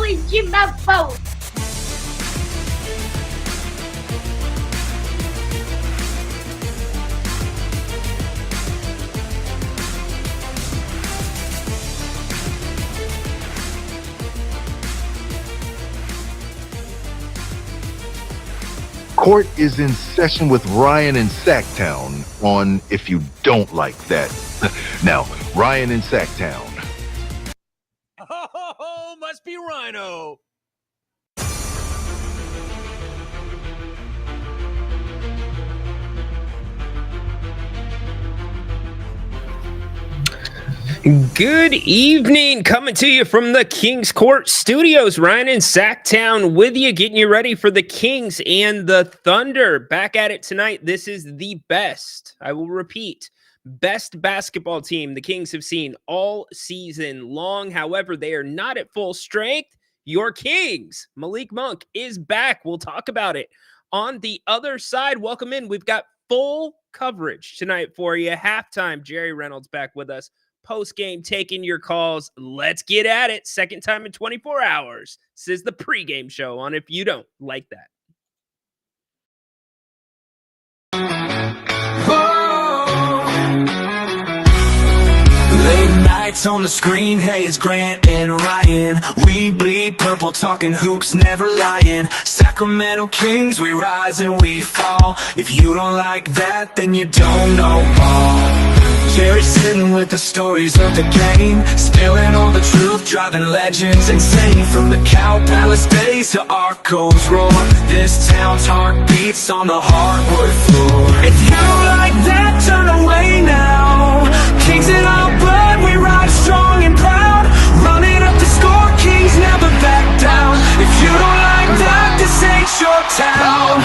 always give my phone. Court is in session with Ryan in Sacktown on If You Don't Like That. Now, Ryan in Sacktown. Oh, must be Rhino. Good evening, coming to you from the Kings Court Studios. Ryan in Sacktown with you, getting you ready for the Kings and the Thunder. Back at it tonight. This is the best, I will repeat, best basketball team the Kings have seen all season long. However, they are not at full strength. Your Kings, Malik Monk, is back. We'll talk about it on the other side. Welcome in. We've got full coverage tonight for you. Halftime, Jerry Reynolds back with us. Post-game, taking your calls. Let's get at it. Second time in 24 hours. This is the pregame show on If You Don't Like That. Late nights on the screen, hey, it's Grant and Ryan. We bleed purple, talking hoops, never lying. Sacramento Kings, we rise and we fall. If you don't like that, then you don't know ball. Jerry sitting with the stories of the game, spilling all the truth, driving legends insane. From the Cow Palace days to Arco's roar, this town's heart beats on the hardwood floor. If you don't like that, turn away now. Kings in our blood, we ride strong and proud. Running up the score, Kings never back down. If you don't like that, this ain't your town.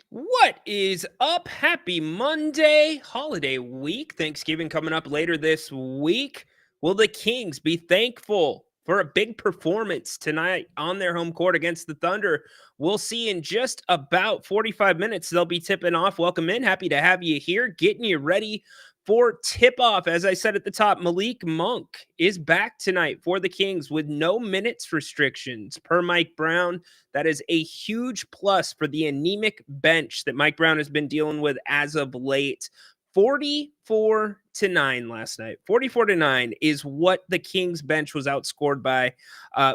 What is up? Happy Monday, holiday week. Thanksgiving coming up later this week. Will the Kings be thankful for a big performance tonight on their home court against the Thunder? We'll see in just about 45 minutes. They'll be tipping off. Welcome in. Happy to have you here, getting you ready for tip-off. As I said at the top, Malik Monk is back tonight for the Kings with no minutes restrictions per Mike Brown. That is a huge plus for the anemic bench that Mike Brown has been dealing with as of late. 44-9 last night. 44-9 is what the Kings bench was outscored by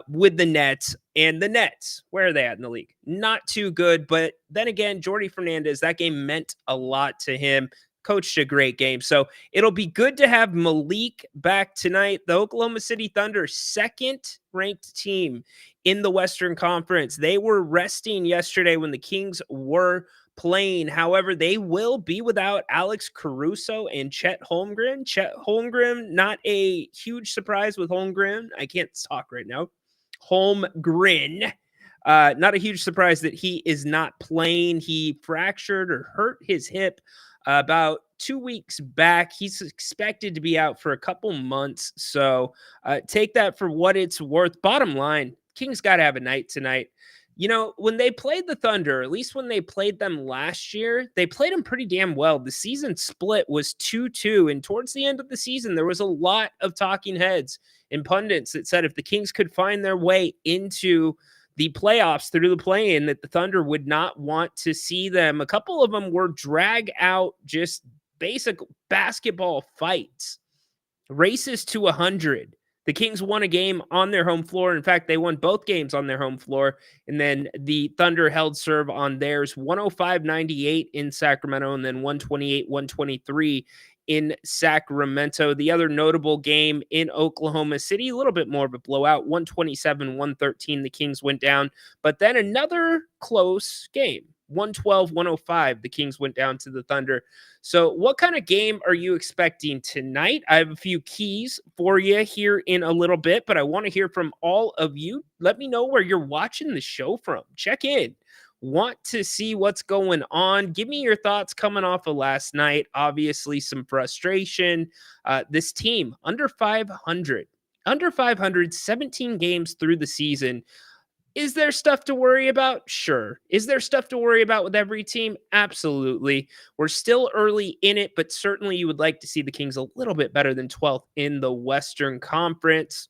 with the Nets. And the Nets, where are they at in the league? Not too good. But then again, Jordy Fernandez, that game meant a lot to him. Coached a great game. So it'll be good to have Malik back tonight. The Oklahoma City Thunder, second ranked team in the Western Conference. They were resting yesterday when the Kings were playing. However, they will be without Alex Caruso and Chet Holmgren. Chet Holmgren, not a huge surprise with Holmgren. I can't talk right now. Holmgren. Not a huge surprise that he is not playing. He fractured or hurt his hip about 2 weeks back. He's expected to be out for a couple months. So take that for what it's worth. Bottom line, Kings got to have a night tonight. You know, when they played the Thunder, at least when they played them last year, they played them pretty damn well. The season split was 2-2. And towards the end of the season, there was a lot of talking heads and pundits that said if the Kings could find their way into the playoffs through the play-in, that the Thunder would not want to see them. A couple of them were drag out, just basic basketball fights, races to 100. The Kings won a game on their home floor. In fact, they won both games on their home floor. And then the Thunder held serve on theirs, 105-98 in Sacramento, and then 128-123 in Sacramento. The other notable game in Oklahoma City, a little bit more of a blowout, 127-113. The Kings went down, but then another close game, 112-105. The Kings went down to the Thunder. So what kind of game are you expecting tonight? I have a few keys for you here in a little bit, but I want to hear from all of you. Let me know where you're watching the show from. Check in. Want to see what's going on. Give me your thoughts coming off of last night. Obviously, some frustration. This team, under 500, 17 games through the season. Is there stuff to worry about? Sure. Is there stuff to worry about with every team? Absolutely. We're still early in it, but certainly you would like to see the Kings a little bit better than 12th in the Western Conference.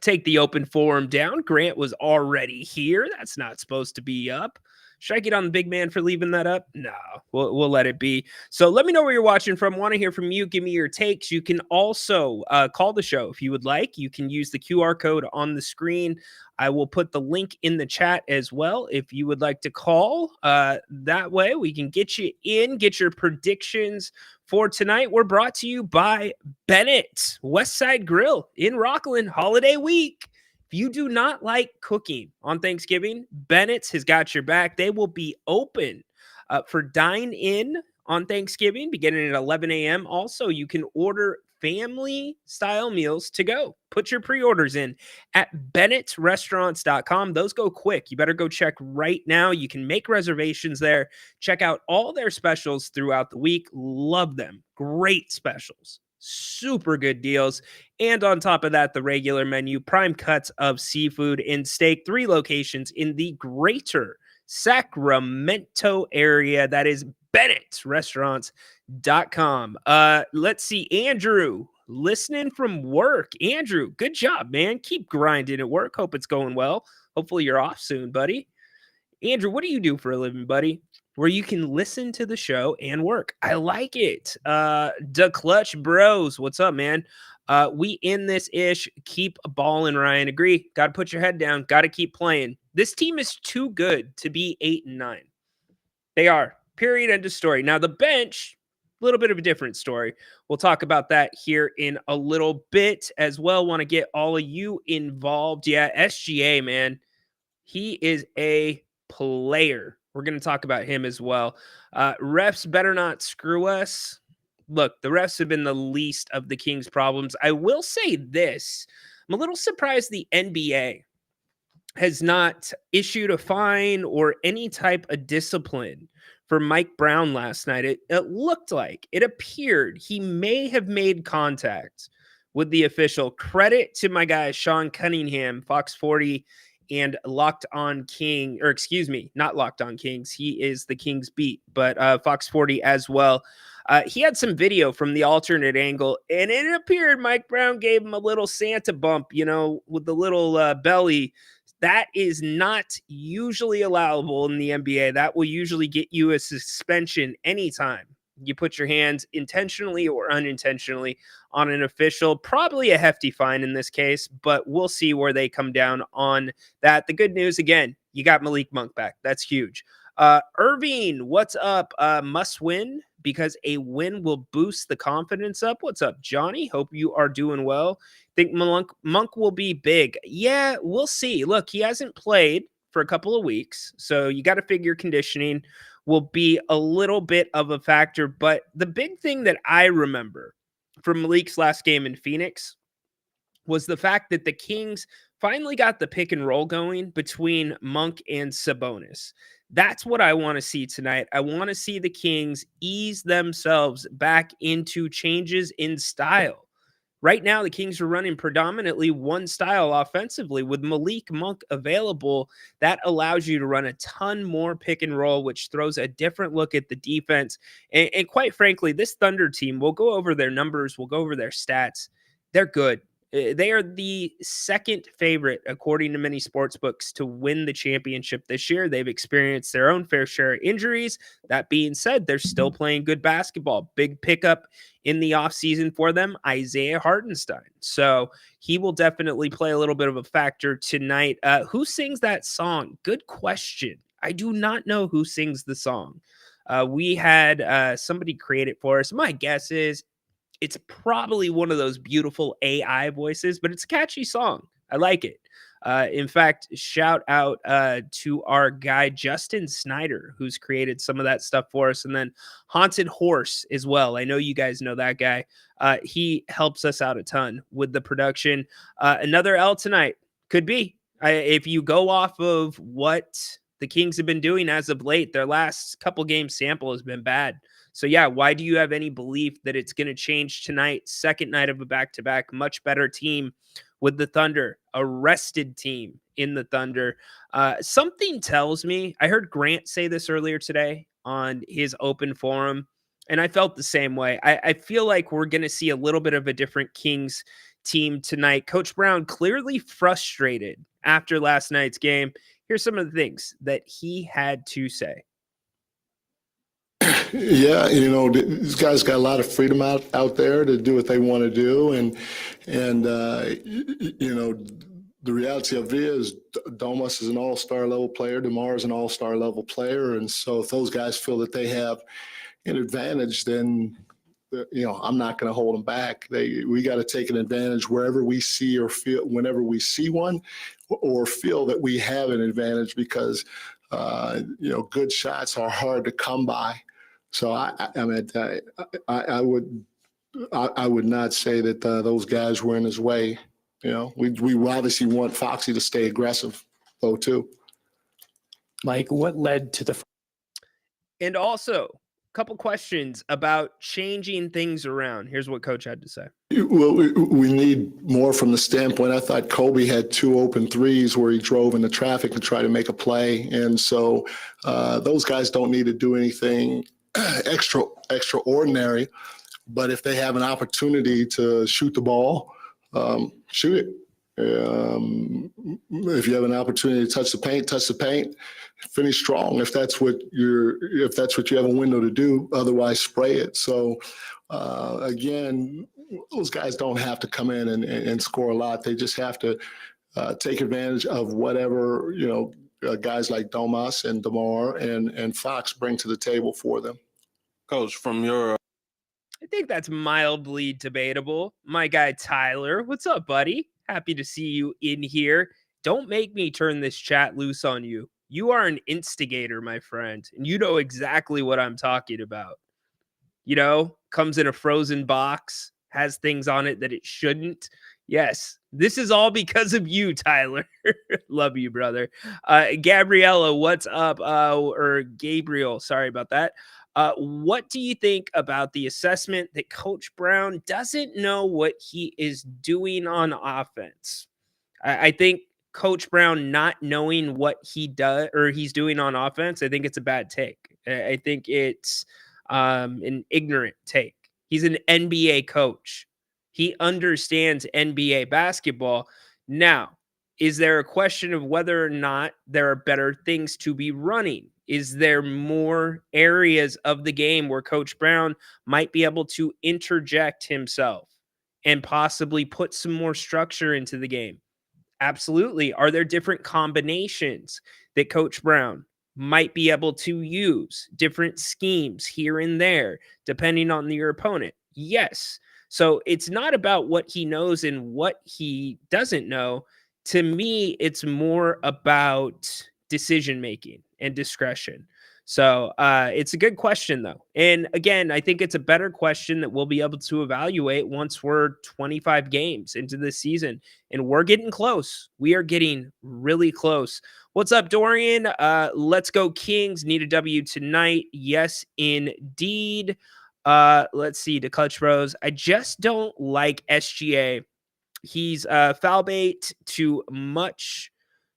Take the open forum down. Grant was already here. That's not supposed to be up. Should I get on the big man for leaving that up? No, we'll let it be. So let me know where you're watching from. Want to hear from you. Give me your takes. You can also call the show if you would like. You can use the QR code on the screen. I will put the link in the chat as well if you would like to call. That way we can get you in, get your predictions for tonight. We're brought to you by Bennett Westside Grill in Rockland, holiday week. If you do not like cooking on Thanksgiving, Bennett's has got your back. They will be open for dine-in on Thanksgiving beginning at 11 a.m. Also, you can order family-style meals to go. Put your pre-orders in at bennettrestaurants.com. Those go quick. You better go check right now. You can make reservations there. Check out all their specials throughout the week. Love them. Great specials. Super good deals. And on top of that, the regular menu, prime cuts of seafood and steak, 3 locations in the greater Sacramento area. That is bennettrestaurants.com. Let's see. Andrew, listening from work. Andrew, good job, man. Keep grinding at work. Hope it's going well. Hopefully you're off soon, buddy. Andrew, what do you do for a living, buddy? Where you can listen to the show and work. I like it. Da Clutch Bros, what's up, man? We in this ish. Keep balling, Ryan. Agree. Got to put your head down. Got to keep playing. This team is too good to be 8-9. They are. Period. End of story. Now the bench, a little bit of a different story. We'll talk about that here in a little bit as well. Want to get all of you involved. Yeah, SGA, man. He is a player. We're going to talk about him as well. Refs better not screw us. Look, the refs have been the least of the Kings' problems. I will say this. I'm a little surprised the NBA has not issued a fine or any type of discipline for Mike Brown last night. It looked like, it appeared he may have made contact with the official. Credit to my guy, Sean Cunningham, Fox 40 and Locked On King, or excuse me, not Locked On Kings. He is the Kings beat, but Fox 40 as well. He had some video from the alternate angle, and it appeared Mike Brown gave him a little Santa bump, with the little belly. That is not usually allowable in the NBA. That will usually get you a suspension anytime you put your hands intentionally or unintentionally on an official. Probably a hefty fine in this case, but we'll see where they come down on that. The good news, again, you got Malik Monk back. That's huge. Irving, what's up? Must win because a win will boost the confidence up. What's up, Johnny? Hope you are doing well. Think Monk will be big. Yeah, we'll see. Look, he hasn't played for a couple of weeks, so you got to figure conditioning will be a little bit of a factor. But the big thing that I remember from Malik's last game in Phoenix was the fact that the Kings finally got the pick and roll going between Monk and Sabonis. That's what I want to see tonight. I want to see the Kings ease themselves back into changes in style. Right now, the Kings are running predominantly one style offensively. With Malik Monk available, that allows you to run a ton more pick and roll, which throws a different look at the defense. And quite frankly, this Thunder team, we'll go over their numbers, we'll go over their stats. They're good. They are the second favorite, according to many sports books, to win the championship this year. They've experienced their own fair share of injuries. That being said, they're still playing good basketball. Big pickup in the offseason for them, Isaiah Hartenstein. So he will definitely play a little bit of a factor tonight. Who sings that song? Good question. I do not know who sings the song. We had somebody create it for us. My guess is it's probably one of those beautiful AI voices, but it's a catchy song. I like it. In fact, shout out to our guy, Justin Snyder, who's created some of that stuff for us. And then Haunted Horse as well. I know you guys know that guy. He helps us out a ton with the production. Another L tonight could be. If you go off of what the Kings have been doing as of late, their last couple games sample has been bad. So, yeah, why do you have any belief that it's going to change tonight? Second night of a back-to-back, much better team with the Thunder, a rested team in the Thunder. Something tells me, I heard Grant say this earlier today on his open forum, and I felt the same way. I feel like we're going to see a little bit of a different Kings team tonight. Coach Brown clearly frustrated after last night's game. Here's some of the things that he had to say. Yeah, these guys got a lot of freedom out there to do what they want to do, and the reality of it is Domas is an all-star level player, DeMar is an all-star level player, and so if those guys feel that they have an advantage, then I'm not going to hold them back. We got to take an advantage wherever we see or feel, whenever we see one, or feel that we have an advantage, because good shots are hard to come by. So I would not say that those guys were in his way. We obviously want Foxy to stay aggressive, though, too. Mike, what led to the? And also, a couple questions about changing things around. Here's what Coach had to say. Well, we need more from the standpoint. I thought Kobe had 2 open threes where he drove into traffic to try to make a play, and so those guys don't need to do anything extraordinary. But if they have an opportunity to shoot the ball, shoot it. If you have an opportunity to touch the paint, finish strong. If that's what you have a window to do, otherwise spray it. So again, those guys don't have to come in and score a lot. They just have to take advantage of whatever, guys like Domas and DeMar and Fox bring to the table for them. Coach, from your I think that's mildly debatable. My guy Tyler, what's up, buddy? Happy to see you in here. Don't make me turn this chat loose on you. You are an instigator, my friend, and you know exactly what I'm talking about. Comes in a frozen box, has things on it that it shouldn't. Yes, this is all because of you, Tyler. Love you, brother. Gabriella, what's up? Or Gabriel, sorry about that. What do you think about the assessment that Coach Brown doesn't know what he is doing on offense? I think Coach Brown not knowing what he does or he's doing on offense, I think it's a bad take. I think it's an ignorant take. He's an NBA coach. He understands NBA basketball. Now, is there a question of whether or not there are better things to be running? Is there more areas of the game where Coach Brown might be able to interject himself and possibly put some more structure into the game? Absolutely. Are there different combinations that Coach Brown might be able to use, different schemes here and there, depending on your opponent? Yes. So it's not about what he knows and what he doesn't know. To me, it's more about decision-making and discretion. So it's a good question, though. And again, I think it's a better question that we'll be able to evaluate once we're 25 games into this season. And we're getting close. We are getting really close. What's up, Dorian? Let's go Kings. Need a W tonight. Yes, indeed. Let's see, the Clutch Bros. I just don't like SGA. He's foul bait to much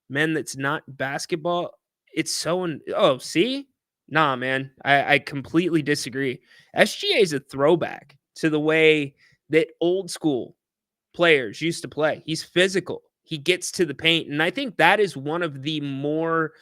men that's not basketball. It's so see? Nah, man. I completely disagree. SGA is a throwback to the way that old school players used to play. He's physical. He gets to the paint. And I think that is one of the more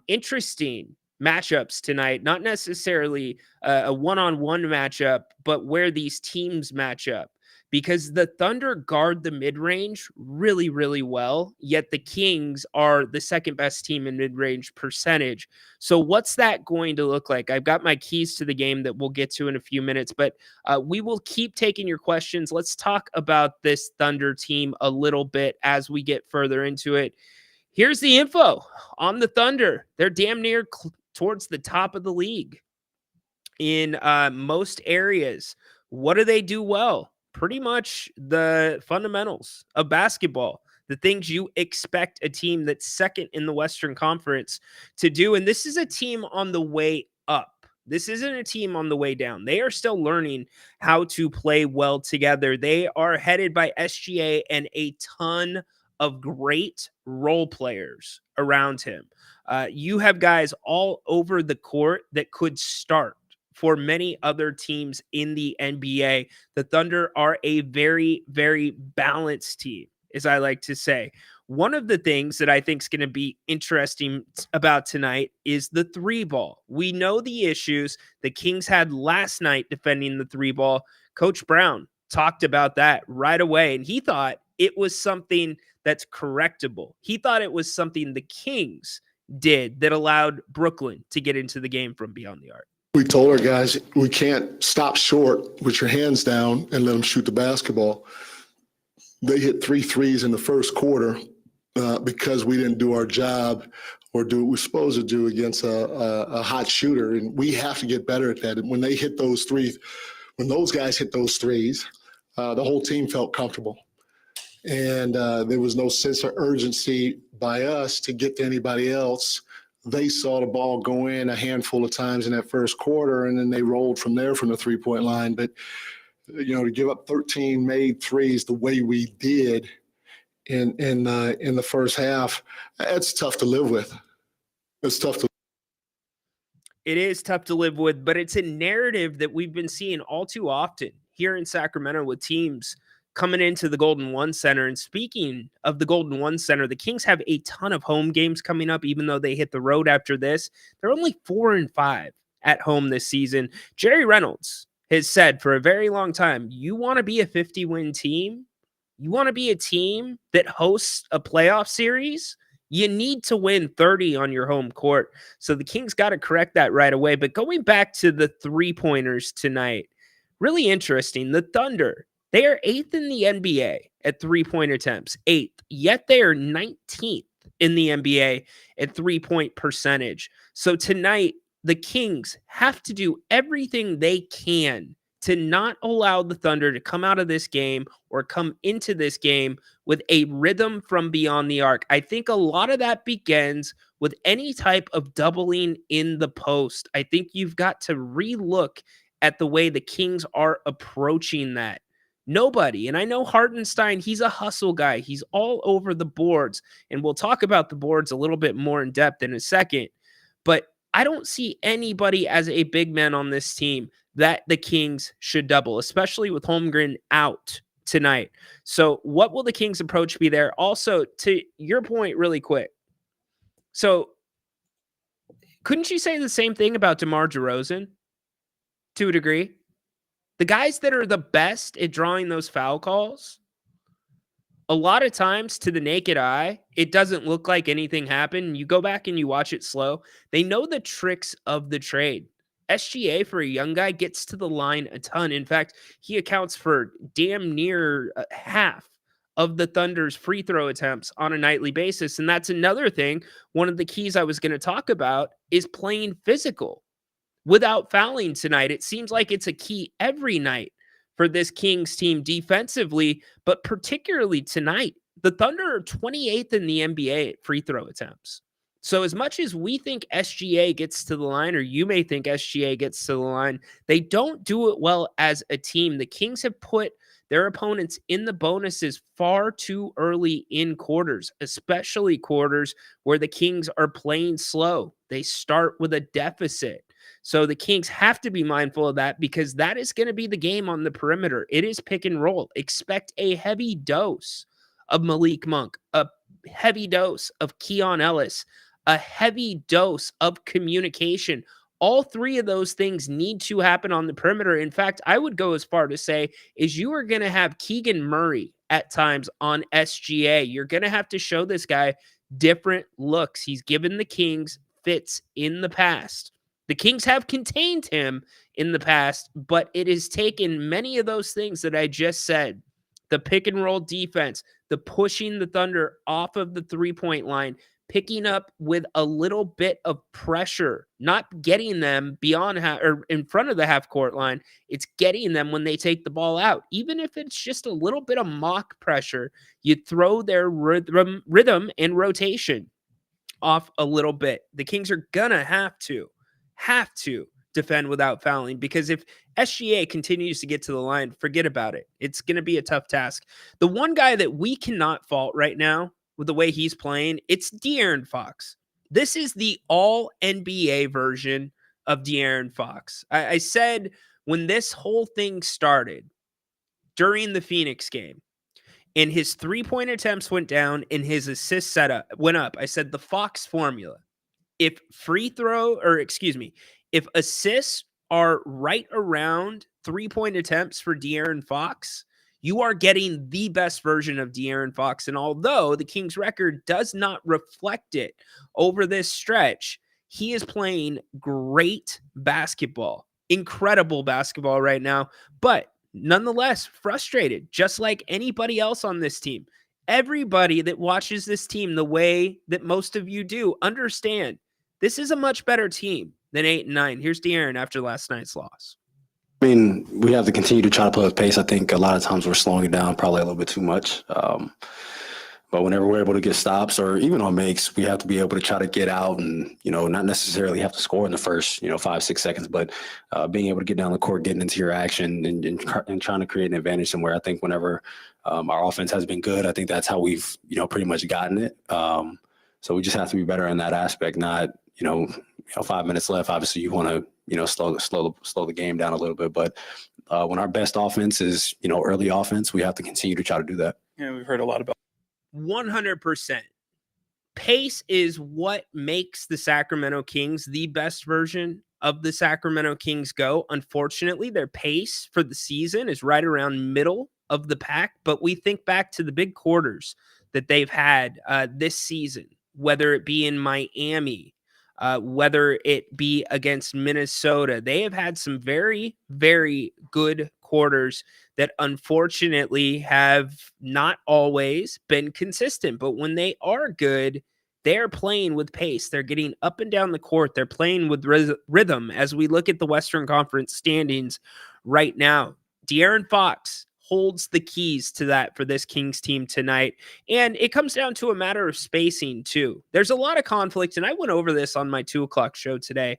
interesting matchups tonight. Not necessarily a one-on-one matchup, but where these teams match up. Because the Thunder guard the mid-range really, really well, yet the Kings are the second best team in mid-range percentage. So what's that going to look like? I've got my keys to the game that we'll get to in a few minutes, but we will keep taking your questions. Let's talk about this Thunder team a little bit as we get further into it. Here's the info on the Thunder. They're damn near towards the top of the league in most areas. What do they do well? Pretty much the fundamentals of basketball, the things you expect a team that's second in the Western Conference to do. And this is a team on the way up. This isn't a team on the way down. They are still learning how to play well together. They are headed by SGA and a ton of great role players around him. You have guys all over the court that could start for many other teams in the NBA. The Thunder are a very, very balanced team, as I like to say. One of the things that I think is going to be interesting about tonight is the three ball. We know the issues the Kings had last night defending the three ball. Coach Brown talked about that right away, and he thought it was something that's correctable. He thought it was something the Kings did that allowed Brooklyn to get into the game from beyond the arc. We told our guys, we can't stop short with your hands down and let them shoot the basketball. They hit 3 threes in the first quarter because we didn't do our job or do what we're supposed to do against a hot shooter. And we have to get better at that. And when they hit those threes, when those guys hit those threes, the whole team felt comfortable. And there was no sense of urgency by us to get to anybody else. They saw the ball go in a handful of times in that first quarter, and then they rolled from there from the three-point line. But, to give up 13 made threes the way we did in the first half, that's tough to live with. It's tough to. It is tough to live with, but it's a narrative that we've been seeing all too often here in Sacramento with teams coming into the Golden One Center. And speaking of the Golden One Center, the Kings have a ton of home games coming up, even though they hit the road after this. They're only 4-5 at home this season. Jerry Reynolds has said for a very long time, you want to be a 50-win team? You want to be a team that hosts a playoff series? You need to win 30 on your home court. So the Kings got to correct that right away. But going back to the three-pointers tonight, really interesting. The Thunder, they are 8th in the NBA at three-point attempts, 8th, yet they are 19th in the NBA at three-point percentage. So tonight, the Kings have to do everything they can to not allow the Thunder to come out of this game or come into this game with a rhythm from beyond the arc. I think a lot of that begins with any type of doubling in the post. I think you've got to relook at the way the Kings are approaching that. Nobody, and I know Hartenstein, he's a hustle guy. He's all over the boards, and we'll talk about the boards a little bit more in depth in a second. But I don't see anybody as a big man on this team that the Kings should double, especially with Holmgren out tonight. So what will the Kings' approach be there? Also, to your point really quick. So couldn't you say the same thing about DeMar DeRozan to a degree? The guys that are the best at drawing those foul calls, a lot of times to the naked eye, it doesn't look like anything happened. You go back and you watch it slow. They know the tricks of the trade. SGA, for a young guy, gets to the line a ton. In fact, he accounts for damn near half of the Thunder's free throw attempts on a nightly basis. And that's another thing. One of the keys I was going to talk about is playing physical without fouling tonight. It seems like it's a key every night for this Kings team defensively, but particularly tonight. The Thunder are 28th in the NBA at free throw attempts. So as much as we think SGA gets to the line, or you may think SGA gets to the line, they don't do it well as a team. The Kings have put their opponents in the bonuses far too early in quarters, especially quarters where the Kings are playing slow. They start with a deficit. So the Kings have to be mindful of that, because that is going to be the game on the perimeter. It is pick and roll. Expect a heavy dose of Malik Monk, a heavy dose of Keon Ellis, a heavy dose of communication. All three of those things need to happen on the perimeter. In fact, I would go as far to say is you are going to have Keegan Murray at times on SGA. You're going to have to show this guy different looks. He's given the Kings fits in the past. The Kings have contained him in the past, but it has taken many of those things that I just said, the pick and roll defense, the pushing the Thunder off of the three-point line, picking up with a little bit of pressure, not getting them beyond or in front of the half-court line. It's getting them when they take the ball out. Even if it's just a little bit of mock pressure, you throw their rhythm and rotation off a little bit. The Kings are gonna have to defend without fouling, because if SGA continues to get to the line, forget about it. It's going to be a tough task. The one guy that we cannot fault right now with the way he's playing, it's De'Aaron Fox. This is the all NBA version of De'Aaron Fox. I said when this whole thing started during the Phoenix game, and his 3-point attempts went down and his assist setup went up, I said the Fox formula. If if assists are right around 3-point attempts for De'Aaron Fox, you are getting the best version of De'Aaron Fox. And although the Kings record does not reflect it over this stretch, he is playing great basketball, incredible basketball right now, but nonetheless frustrated, just like anybody else on this team. Everybody that watches this team the way that most of you do understand this is a much better team than 8 and 9. Here's De'Aaron after last night's loss. I mean, we have to continue to try to play with pace. I think a lot of times we're slowing it down probably a little bit too much. But whenever we're able to get stops or even on makes, we have to be able to try to get out and, not necessarily have to score in the first, 5-6 seconds, but being able to get down the court, getting into your action and trying to create an advantage somewhere. I think whenever our offense has been good, I think that's how we've, pretty much gotten it. So we just have to be better in that aspect, not, 5 minutes left. Obviously you want to, slow the game down a little bit, but when our best offense is, early offense, we have to continue to try to do that. Yeah, we've heard a lot about 100%. Pace is what makes the Sacramento Kings the best version of the Sacramento Kings go. Unfortunately, their pace for the season is right around middle of the pack, but we think back to the big quarters that they've had this season, whether it be in Miami, whether it be against Minnesota. They have had some very, very good quarters that unfortunately have not always been consistent. But when they are good, they're playing with pace. They're getting up and down the court. They're playing with rhythm as we look at the Western Conference standings right now. De'Aaron Fox holds the keys to that for this Kings team tonight. And it comes down to a matter of spacing too. There's a lot of conflict, and I went over this on my 2:00 show today,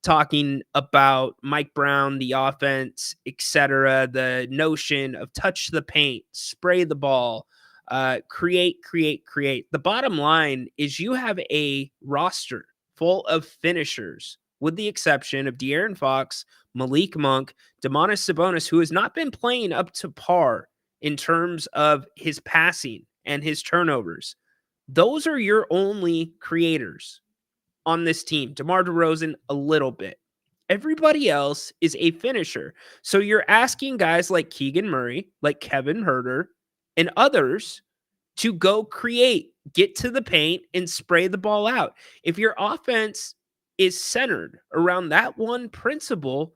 talking about Mike Brown, the offense, etc., the notion of touch the paint, spray the ball, create. The bottom line is you have a roster full of finishers, with the exception of De'Aaron Fox, Malik Monk, Domantas Sabonis, who has not been playing up to par in terms of his passing and his turnovers. Those are your only creators on this team. DeMar DeRozan, a little bit. Everybody else is a finisher. So you're asking guys like Keegan Murray, like Kevin Huerter, and others to go create, get to the paint, and spray the ball out. If your offense is centered around that one principle,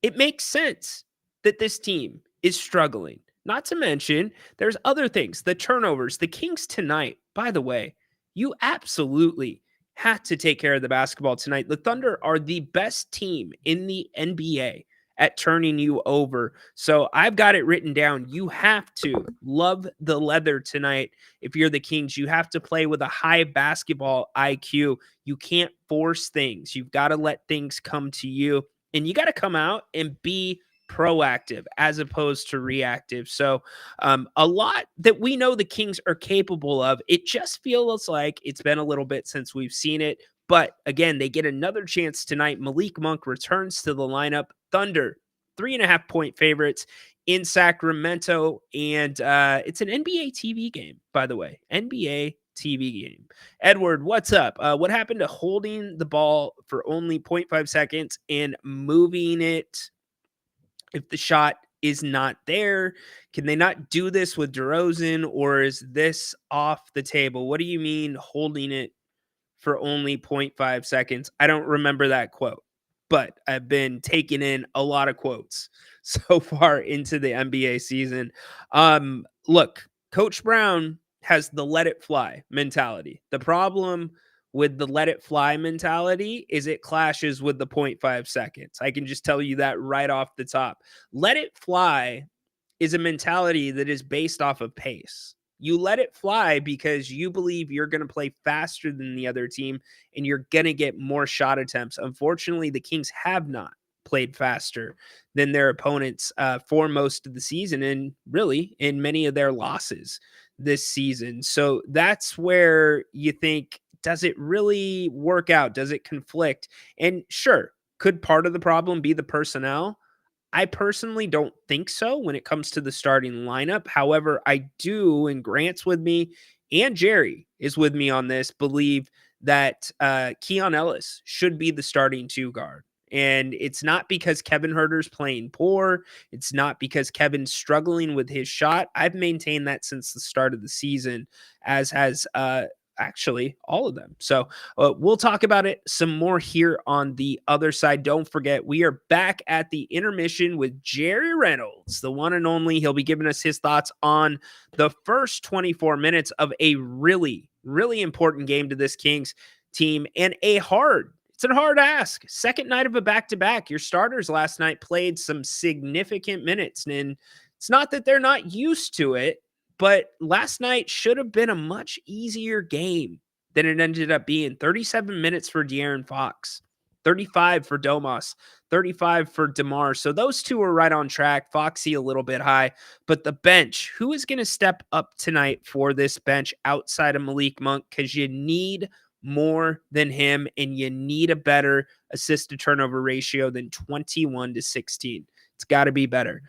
it makes sense that this team is struggling. Not to mention, there's other things, the turnovers. The Kings tonight, by the way, you absolutely had to take care of the basketball tonight. The Thunder are the best team in the NBA at turning you over. So I've got it written down. You have to love the leather tonight. If you're the Kings, you have to play with a high basketball IQ. You can't force things. You've got to let things come to you. And you got to come out and be proactive as opposed to reactive. So a lot that we know the Kings are capable of. It just feels like it's been a little bit since we've seen it. But again, they get another chance tonight. Malik Monk returns to the lineup. Thunder, 3.5-point favorites in Sacramento. And it's an NBA TV game, by the way. NBA TV game. Edward, what's up? What happened to holding the ball for only 0.5 seconds and moving it if the shot is not there? Can they not do this with DeRozan, or is this off the table? What do you mean holding it for only 0.5 seconds? I don't remember that quote, but I've been taking in a lot of quotes so far into the NBA season. Look, Coach Brown has the let it fly mentality. The problem with the let it fly mentality is it clashes with the 0.5 seconds. I can just tell you that right off the top. Let it fly is a mentality that is based off of pace. You let it fly because you believe you're going to play faster than the other team and you're going to get more shot attempts. Unfortunately, the Kings have not played faster than their opponents for most of the season, and really in many of their losses this season. So that's where you think, does it really work out? Does it conflict? And sure, could part of the problem be the personnel? I personally don't think so when it comes to the starting lineup. However, I do, and Grant's with me, and Jerry is with me on this, believe that Keon Ellis should be the starting 2 guard. And it's not because Kevin Herter's playing poor. It's not because Kevin's struggling with his shot. I've maintained that since the start of the season, as has actually all of them. So we'll talk about it some more here on the other side. Don't forget, we are back at the intermission with Jerry Reynolds, the one and only. He'll be giving us his thoughts on the first 24 minutes of a really, really important game to this Kings team, and it's a hard ask. Second night of a back-to-back. Your starters last night played some significant minutes, and it's not that they're not used to it, but last night should have been a much easier game than it ended up being. 37 minutes for De'Aaron Fox, 35 for Domas, 35 for DeMar. So those two are right on track. Foxy a little bit high, but the bench, who is going to step up tonight for this bench outside of Malik Monk? Because you need more than him, and you need a better assist to turnover ratio than 21-16. It's got to be better.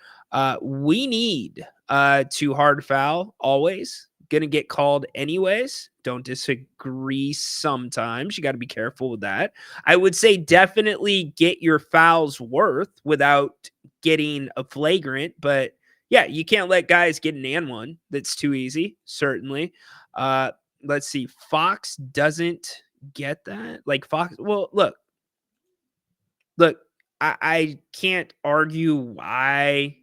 We need to hard foul always. Going to get called anyways. Don't disagree sometimes. You got to be careful with that. I would say definitely get your fouls worth without getting a flagrant, but yeah, you can't let guys get an and one. That's too easy, certainly. Let's see. Fox doesn't get that. Like Fox, well, look, I can't argue why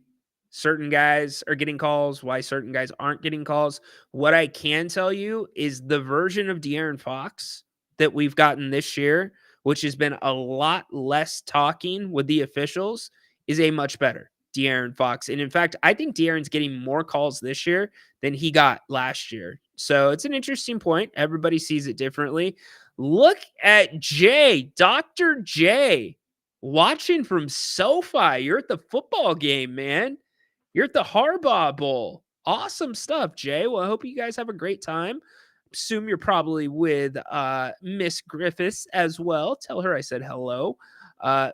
certain guys are getting calls, why certain guys aren't getting calls. What I can tell you is the version of De'Aaron Fox that we've gotten this year, which has been a lot less talking with the officials, is a much better De'Aaron Fox. And in fact, I think De'Aaron's getting more calls this year than he got last year. So it's an interesting point. Everybody sees it differently. Look at Jay, Dr. J, watching from SoFi. You're at the football game, man. You're at the Harbaugh Bowl. Awesome stuff, Jay. Well, I hope you guys have a great time. Assume you're probably with Miss Griffiths as well. Tell her I said hello.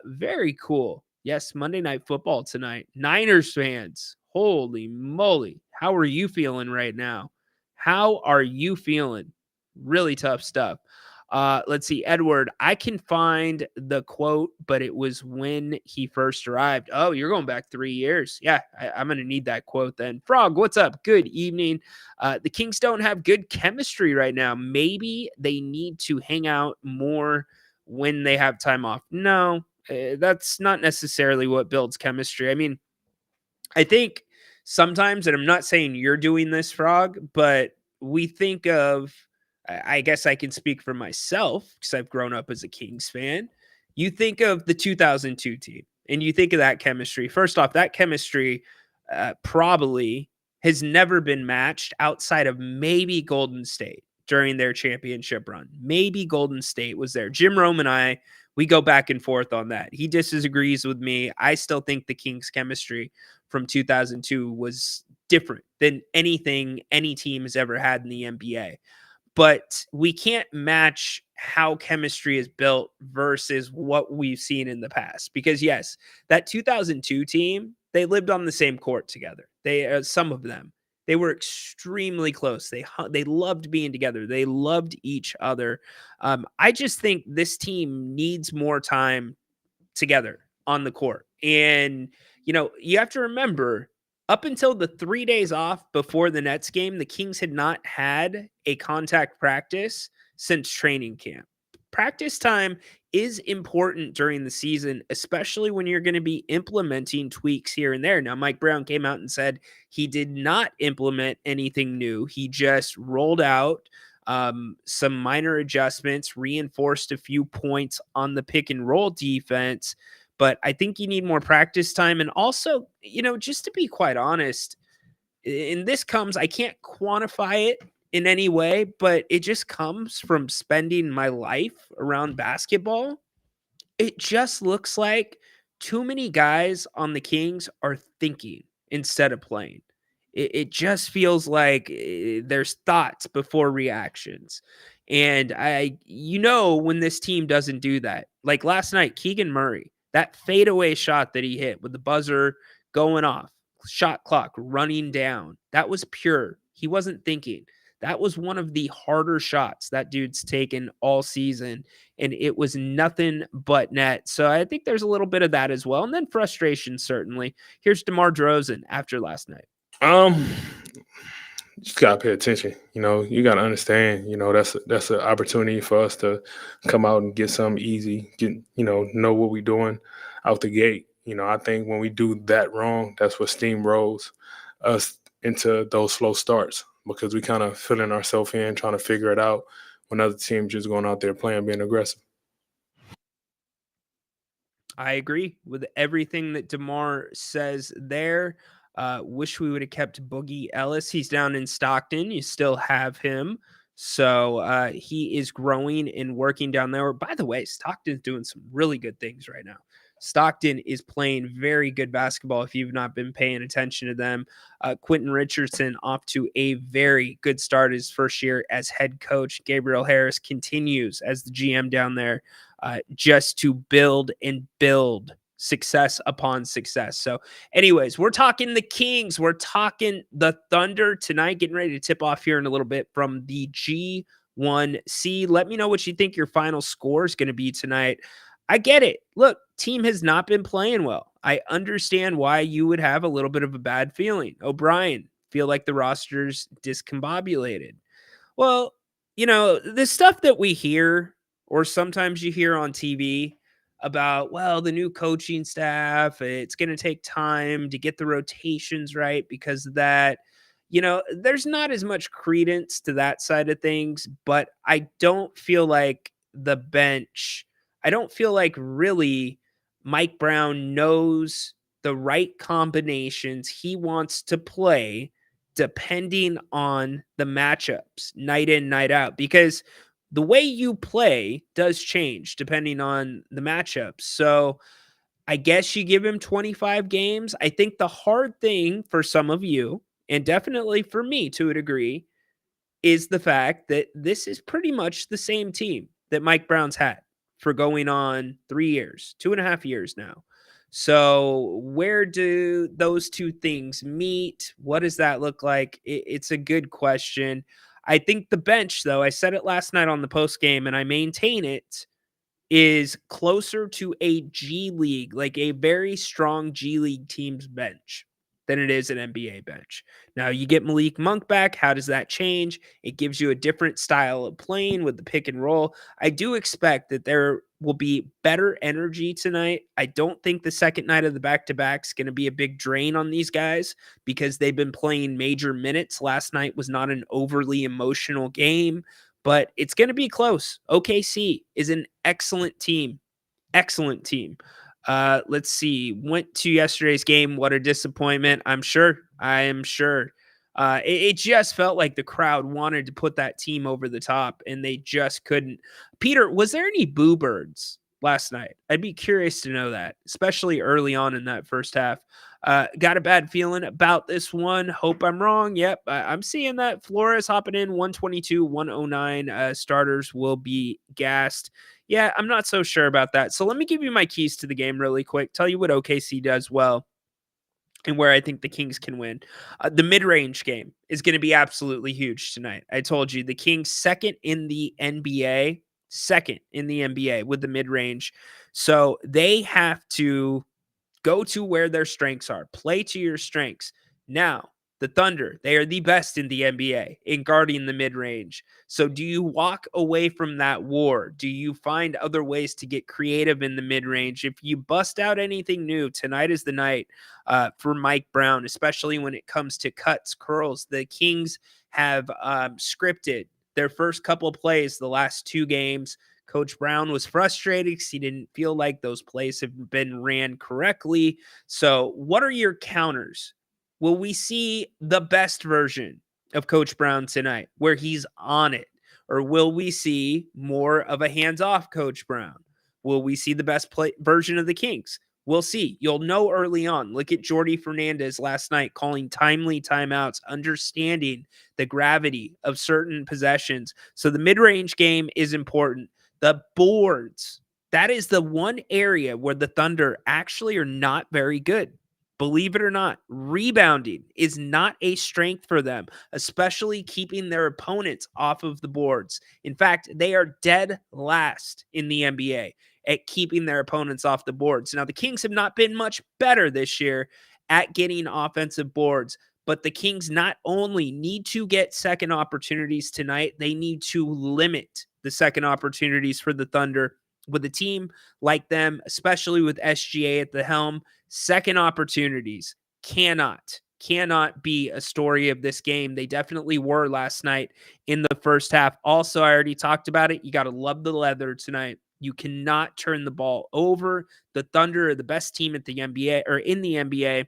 Very cool. Yes, Monday Night Football tonight. Niners fans, holy moly. How are you feeling right now? How are you feeling? Really tough stuff. Let's see, Edward, I can find the quote, but it was when he first arrived. Oh, you're going back 3 years. Yeah, I'm going to need that quote then. Frog, what's up? Good evening. The Kings don't have good chemistry right now. Maybe they need to hang out more when they have time off. No, that's not necessarily what builds chemistry. I mean, I think sometimes, and I'm not saying you're doing this, Frog, but we think of, I guess I can speak for myself because I've grown up as a Kings fan. You think of the 2002 team and you think of that chemistry. First off, that chemistry probably has never been matched outside of maybe Golden State during their championship run. Maybe Golden State was there. Jim Rome and I, we go back and forth on that. He disagrees with me. I still think the Kings chemistry from 2002 was different than anything any team has ever had in the NBA. But we can't match how chemistry is built versus what we've seen in the past. Because yes, that 2002 team, they lived on the same court together. They, some of them, they were extremely close. They loved being together. They loved each other. I just think this team needs more time together on the court. And, you know, you have to remember, up until the 3 days off before the Nets game, the Kings had not had a contact practice since training camp. Practice time is important during the season, especially when you're going to be implementing tweaks here and there. Now, Mike Brown came out and said he did not implement anything new. He just rolled out some minor adjustments, reinforced a few points on the pick and roll defense. But I think you need more practice time. And also, you know, just to be quite honest, and this comes, I can't quantify it in any way, but it just comes from spending my life around basketball. It just looks like too many guys on the Kings are thinking instead of playing. It just feels like there's thoughts before reactions. And when this team doesn't do that, like last night, Keegan Murray, that fadeaway shot that he hit with the buzzer going off, shot clock running down, that was pure. He wasn't thinking. That was one of the harder shots that dude's taken all season, and it was nothing but net. So I think there's a little bit of that as well. And then frustration, certainly. Here's DeMar DeRozan after last night. Um, just gotta pay attention. You gotta understand. That's an opportunity for us to come out and get something easy. Know what we're doing out the gate. I think when we do that wrong, that's what steamrolls us into those slow starts because we kind of filling ourselves in, trying to figure it out when other teams just going out there playing, being aggressive. I agree with everything that DeMar says there. Wish we would have kept Boogie Ellis. He's down in Stockton. You still have him. So he is growing and working down there. By the way, Stockton's doing some really good things right now. Stockton is playing very good basketball if you've not been paying attention to them. Quentin Richardson off to a very good start his first year as head coach. Gabriel Harris continues as the GM down there just to build and build success upon success. So anyways, we're talking the Kings. We're talking the Thunder tonight, getting ready to tip off here in a little bit from the G1C. Let me know what you think your final score is going to be tonight. I get it. Look, team has not been playing well. I understand why you would have a little bit of a bad feeling. O'Brien, feel like the roster's discombobulated. Well, the stuff that we hear, or sometimes you hear on TV about, well, the new coaching staff, it's going to take time to get the rotations right because of that. There's not as much credence to that side of things, but I don't feel like really Mike Brown knows the right combinations he wants to play depending on the matchups night in, night out, because the way you play does change depending on the matchups. So I guess you give him 25 games. I think the hard thing for some of you, and definitely for me to a degree, is the fact that this is pretty much the same team that Mike Brown's had for going on 3 years, 2.5 years now. So where do those two things meet? What does that look like? It's a good question. I think the bench, though, I said it last night on the post game, and I maintain it, is closer to a G League, like a very strong G League team's bench than it is an NBA bench. Now, you get Malik Monk back. How does that change? It gives you a different style of playing with the pick and roll. I do expect that there will be better energy tonight. I don't think the second night of the back-to-back is going to be a big drain on these guys because they've been playing major minutes. Last night was not an overly emotional game, but it's going to be close. OKC is an excellent team. Excellent team. Let's see. Went to yesterday's game. What a disappointment. I am sure. It just felt like the crowd wanted to put that team over the top, and they just couldn't. Peter, was there any boo birds last night? I'd be curious to know that, especially early on in that first half. Got a bad feeling about this one. Hope I'm wrong. Yep, I'm seeing that. Flores hopping in 122, 109. Starters will be gassed. Yeah, I'm not so sure about that. So let me give you my keys to the game really quick. Tell you what OKC does well and where I think the Kings can win. The mid-range game is going to be absolutely huge tonight. I told you the Kings second in the NBA with the mid-range. So they have to go to where their strengths are. Play to your strengths. Now, the Thunder, they are the best in the NBA in guarding the mid-range. So do you walk away from that war? Do you find other ways to get creative in the mid-range? If you bust out anything new, tonight is the night for Mike Brown, especially when it comes to cuts, curls. The Kings have scripted their first couple of plays the last 2 games. Coach Brown was frustrated because he didn't feel like those plays have been ran correctly. So what are your counters? Will we see the best version of Coach Brown tonight where he's on it? Or will we see more of a hands-off Coach Brown? Will we see the best version of the Kings? We'll see. You'll know early on. Look at Jordy Fernandez last night calling timely timeouts, understanding the gravity of certain possessions. So the mid-range game is important. The boards, that is the one area where the Thunder actually are not very good. Believe it or not, rebounding is not a strength for them, especially keeping their opponents off of the boards. In fact, they are dead last in the NBA at keeping their opponents off the boards. Now, the Kings have not been much better this year at getting offensive boards, but the Kings not only need to get second opportunities tonight, they need to limit the second opportunities for the Thunder. With a team like them, especially with SGA at the helm, second opportunities cannot be a story of this game. They definitely were last night in the first half. Also, I already talked about it. You got to love the leather tonight. You cannot turn the ball over. The Thunder are the best team at the NBA or in the NBA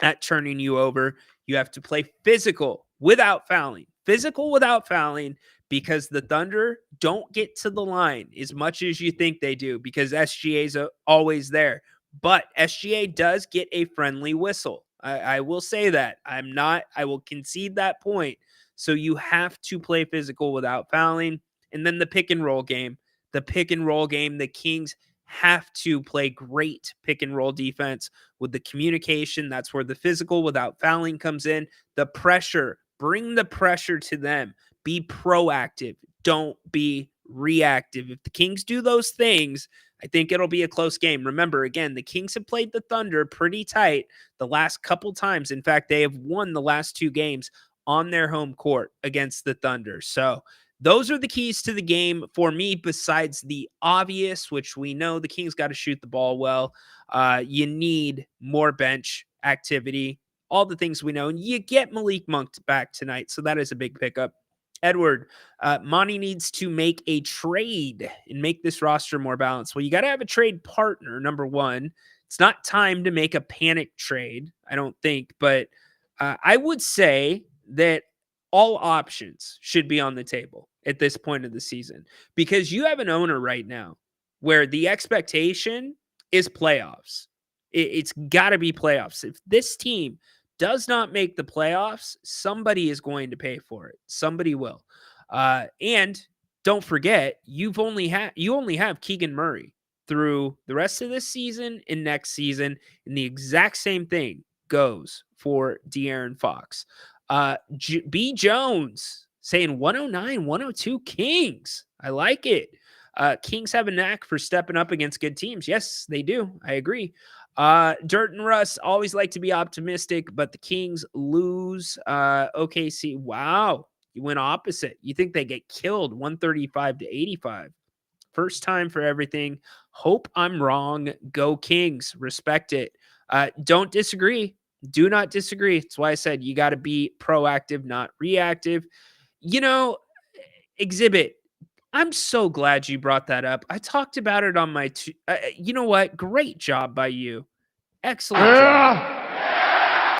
at turning you over. You have to play physical without fouling. Physical without fouling, because the Thunder don't get to the line as much as you think they do, because SGA's always there. But SGA does get a friendly whistle. I will say that. I will concede that point. So you have to play physical without fouling. And then the pick and roll game. The Kings have to play great pick and roll defense with the communication. That's where the physical without fouling comes in. The pressure, bring the pressure to them. Be proactive. Don't be reactive. If the Kings do those things, I think it'll be a close game. Remember, again, the Kings have played the Thunder pretty tight the last couple times. In fact, they have won the last 2 games on their home court against the Thunder. So those are the keys to the game for me, besides the obvious, which we know the Kings got to shoot the ball well. You need more bench activity, all the things we know. And you get Malik Monk back tonight, so that is a big pickup. Edward, Monty needs to make a trade and make this roster more balanced. Well, you got to have a trade partner, number one. It's not time to make a panic trade, I don't think. But I would say that all options should be on the table at this point of the season, because you have an owner right now where the expectation is playoffs. It's got to be playoffs. If this team does not make the playoffs, somebody is going to pay for it. Somebody will. And don't forget, you only have Keegan Murray through the rest of this season and next season, and the exact same thing goes for De'Aaron Fox. B. Jones saying 109, 102 Kings. I like it. Kings have a knack for stepping up against good teams. Yes, they do. I agree. Dirt and Russ always like to be optimistic, but the Kings lose. OKC. Wow. You went opposite. You think they get killed 135-85. First time for everything. Hope I'm wrong. Go Kings. Respect it. Don't disagree. Do not disagree. That's why I said you got to be proactive, not reactive. Exhibit. I'm so glad you brought that up. I talked about it on my you know what? Great job by you. Excellent job.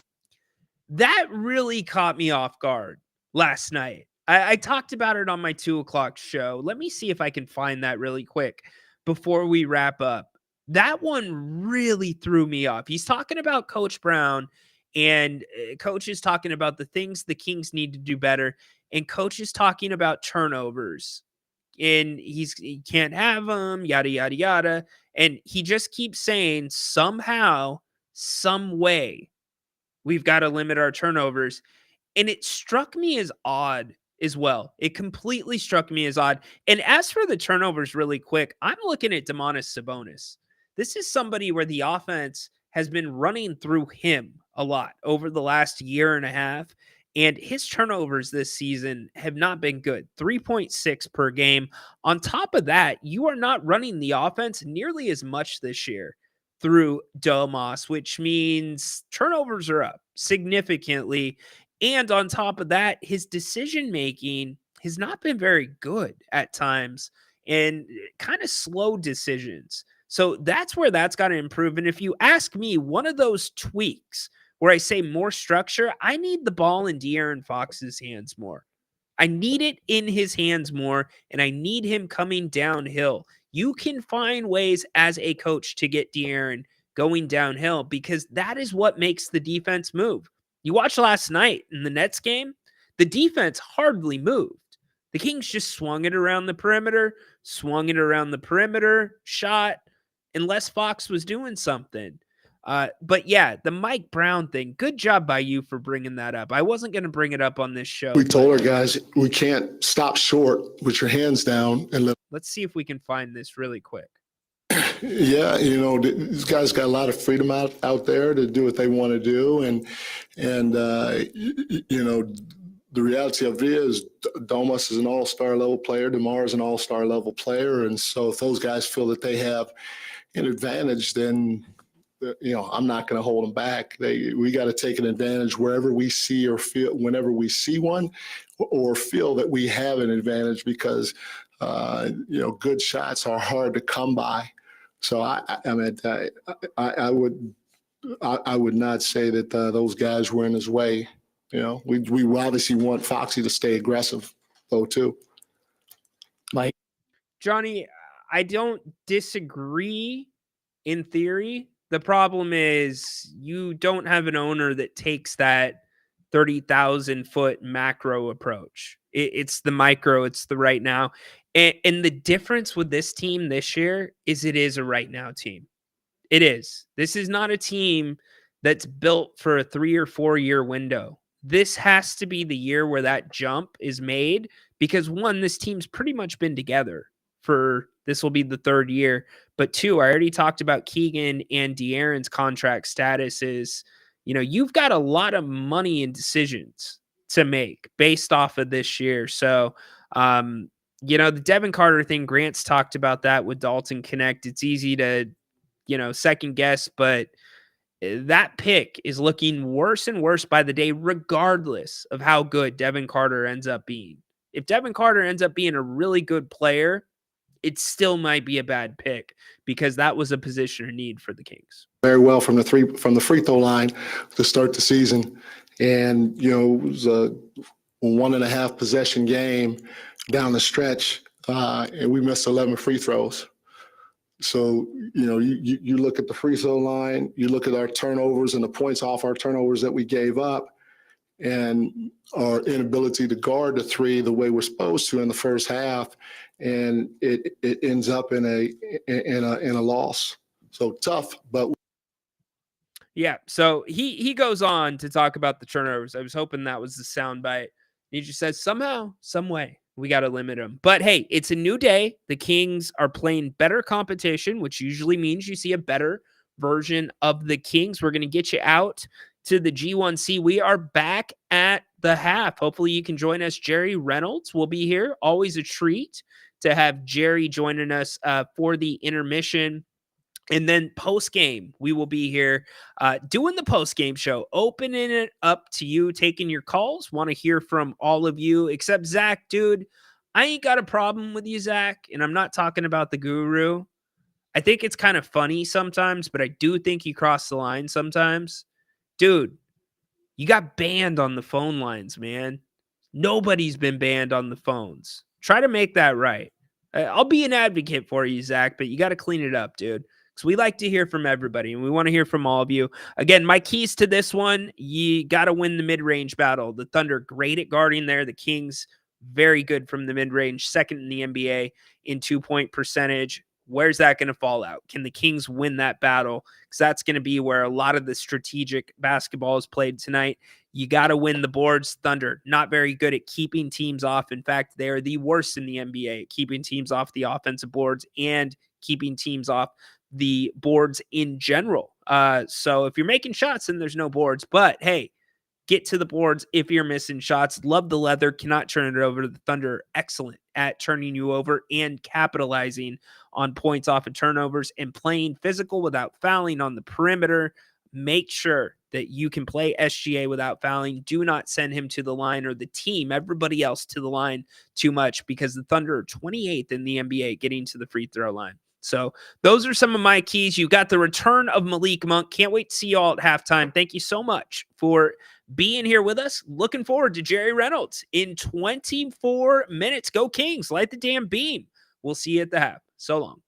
That really caught me off guard last night. I talked about it on my 2:00 show. Let me see if I can find that really quick before we wrap up. That one really threw me off. He's talking about Coach Brown, and Coach is talking about the things the Kings need to do better, and Coach is talking about turnovers. And he can't have them, yada, yada, yada. And he just keeps saying somehow, some way, we've got to limit our turnovers. And it struck me as odd as well. It completely struck me as odd. And as for the turnovers really quick, I'm looking at Domantas Sabonis. This is somebody where the offense has been running through him a lot over the last year and a half. And his turnovers this season have not been good. 3.6 per game. On top of that, you are not running the offense nearly as much this year through Domas, which means turnovers are up significantly. And on top of that, his decision-making has not been very good at times, and kind of slow decisions. So that's where that's got to improve. And if you ask me, one of those tweaks where I say more structure, I need the ball in De'Aaron Fox's hands more. I need it in his hands more, and I need him coming downhill. You can find ways as a coach to get De'Aaron going downhill, because that is what makes the defense move. You watched last night in the Nets game, the defense hardly moved. The Kings just swung it around the perimeter, shot, unless Fox was doing something. But yeah, the Mike Brown thing, good job by you for bringing that up. I wasn't going to bring it up on this show. We told our guys, we can't stop short with your hands down and let. Let's see if we can find this really quick. Yeah, these guys got a lot of freedom out there to do what they want to do, and the reality of it is Domas is an all-star level player, DeMar is an all-star level player, and so if those guys feel that they have an advantage, then I'm not going to hold them back. We got to take an advantage wherever we see or feel, whenever we see one, or feel that we have an advantage, because good shots are hard to come by. So I would not say that those guys were in his way. We obviously want Foxy to stay aggressive, though, too. Mike, Johnny, I don't disagree in theory. The problem is you don't have an owner that takes that 30,000 foot macro approach. It's the micro, it's the right now. And the difference with this team this year is it is a right now team. It is. This is not a team that's built for a 3 or 4 year window. This has to be the year where that jump is made, because one, this team's pretty much been together for, this will be the 3rd year. But 2, I already talked about Keegan and De'Aaron's contract status is, you've got a lot of money and decisions to make based off of this year. So, the Devin Carter thing, Grant's talked about that with Dalton Connect. It's easy to, second guess, but that pick is looking worse and worse by the day, regardless of how good Devin Carter ends up being. If Devin Carter ends up being a really good player, it still might be a bad pick, because that was a position of need for the Kings. Very well from the free throw line to start the season, and it was a 1.5 possession game down the stretch, and we missed 11 free throws. So, you look at the free throw line, you look at our turnovers and the points off our turnovers that we gave up, and our inability to guard the three the way we're supposed to in the first half, and it ends up in a loss. So tough, but. Yeah, so he goes on to talk about the turnovers. I was hoping that was the soundbite. He just says, somehow, some way, we got to limit them. But hey, it's a new day. The Kings are playing better competition, which usually means you see a better version of the Kings. We're going to get you out to the G1C. We are back at the half. Hopefully you can join us. Jerry Reynolds will be here. Always a treat to have Jerry joining us for the intermission. And then post-game, we will be here doing the post-game show, opening it up to you, taking your calls. Want to hear from all of you, except Zach. Dude, I ain't got a problem with you, Zach, and I'm not talking about the guru. I think it's kind of funny sometimes, but I do think you cross the line sometimes. Dude, you got banned on the phone lines, man. Nobody's been banned on the phones. Try to make that right. I'll be an advocate for you, Zach, but you got to clean it up, dude. Because we like to hear from everybody, and we want to hear from all of you. Again, my keys to this one, you got to win the mid-range battle. The Thunder, great at guarding there. The Kings, very good from the mid-range, second in the NBA in 2-point percentage. Where's that going to fall out? Can the Kings win that battle? Because that's going to be where a lot of the strategic basketball is played tonight. You got to win the boards. Thunder, not very good at keeping teams off. In fact, they are the worst in the NBA at keeping teams off the offensive boards and keeping teams off the boards in general. So if you're making shots, then there's no boards. But hey, get to the boards if you're missing shots. Love the leather. Cannot turn it over to the Thunder. Excellent at turning you over and capitalizing on points off of turnovers and playing physical without fouling on the perimeter. Make sure that you can play SGA without fouling. Do not send him to the line, or the team, everybody else, to the line too much, because the Thunder are 28th in the NBA getting to the free throw line. So those are some of my keys. You got the return of Malik Monk. Can't wait to see you all at halftime. Thank you so much for being here with us. Looking forward to Jerry Reynolds in 24 minutes. Go Kings. Light the damn beam. We'll see you at the half. So long.